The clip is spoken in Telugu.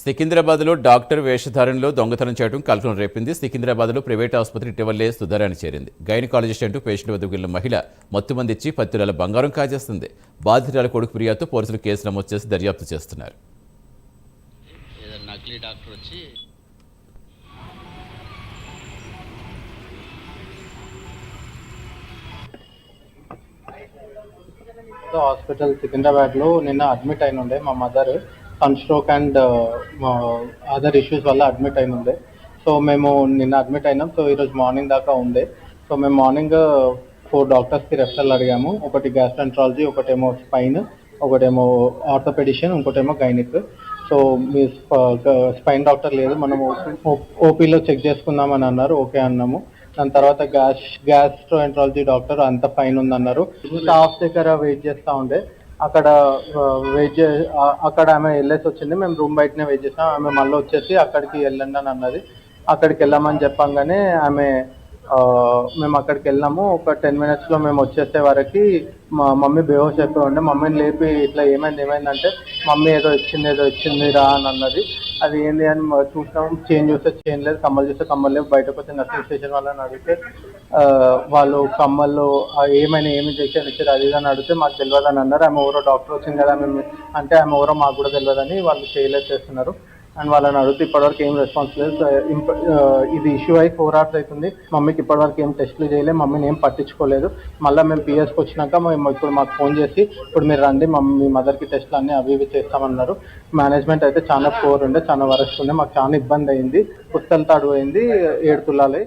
సికింద్రాబాద్లో డాక్టర్ వేషధారణలో దొంగతనం చేయడం కలకలం రేపింది. సికింద్రాబాద్లో ప్రైవేట్ ఆసుపత్రి ఇటీవలే సుధారాన్ని చేరింది. గైనకాలజిస్ట్ అంటూ పేషెంట్ వద్దకు వెళ్లిన మహిళ మత్తుమందిచ్చి 10 తులాల బంగారం కాజేస్తుంది. బాధితురాల కొడుకు ఫిర్యాదుతో పోలీసులు కేసు నమోదు చేసి దర్యాప్తు చేస్తున్నారు. నకిలీ డాక్టర్ వచ్చి హాస్పిటల్ సికింద్రాబాద్లో నిన్న అడ్మిట్ అయిన ఉండే మా mother sun stroke and other issues వల్ల అడ్మిట్ అయిన ఉండే. సో మేము నిన్న అడ్మిట్ అయినాం. సో ఈరోజు మార్నింగ్ దాకా ఉండే. సో మేము మార్నింగ్ 4 డాక్టర్స్కి రెఫరల్ అడిగాము. ఒకటి గ్యాస్ట్రాంట్రాలజీ, ఒకటేమో స్పైన్, ఒకటేమో ఆర్థోపెడిషన్, ఇంకోటేమో గైనిక్. సో మీ స్పైన్ డాక్టర్ లేదు, మనము ఓపీలో చెక్ చేసుకుందామని అన్నారు. ఓకే అన్నాము. దాని తర్వాత గ్యాస్ట్రోఎంట్రాలజీ డాక్టర్ అంత ఫైన్ ఉందన్నారు. స్టాఫ్ దగ్గర వెయిట్ చేస్తూ ఉండే. అక్కడ అక్కడ ఆమె వెళ్ళేసి వచ్చింది. మేము రూమ్ బయటనే వెయిట్ చేసాం. ఆమె మళ్ళీ వచ్చేసి అక్కడికి వెళ్ళండి అని అన్నది. అక్కడికి వెళ్ళామని చెప్పంగానే మేము అక్కడికి వెళ్ళాము. ఒక 10 minutesలో మేము వచ్చేసే వరకు మా మమ్మీ బేహోష్ అయిపోయి ఉండే. మమ్మీని లేపి ఇట్లా ఏమైందంటే మమ్మీ ఏదో ఇచ్చింది రా అని అన్నది. అది ఏంది అని చూసినాం. చైన్ చూస్తే చైన్ లేదు, కమ్మలు చూస్తే కమ్మలు లేవు. బయటకు వచ్చి నర్సింగ్ స్టేషన్ వాళ్ళని అడిగితే వాళ్ళు కమ్మల్లో ఏమి ఇంజెక్షన్ ఇచ్చారు అది అని అడిగితే మాకు తెలియదు అని అన్నారు. ఆమె ఎవరో డాక్టర్ వచ్చింది కదా మేము అంటే ఆమె ఎవరో మాకు కూడా తెలియదని వాళ్ళు చేయలేదు చేస్తున్నారు. అండ్ వాళ్ళని అడిగితే ఇప్పటివరకు ఏం రెస్పాన్స్ లేదు. ఇది ఇష్యూ అయి 4 hours అవుతుంది. మమ్మీకి ఇప్పటివరకు ఏం టెస్టులు చేయలేదు, మమ్మీని ఏం పట్టించుకోలేదు. మళ్ళీ మేము పిఎస్కి వచ్చినాక మేము ఇప్పుడు మాకు ఫోన్ చేసి ఇప్పుడు మీరు రండి మీ మదర్కి టెస్టులు అన్నీ అవి ఇవి చేస్తామన్నారు. మేనేజ్మెంట్ అయితే చాలా పూర్ ఉండే, చాలా వరస్ట్ ఉండే. మాకు చాలా ఇబ్బంది అయింది. పుస్తల తాడు అయింది, 7 తులాలు.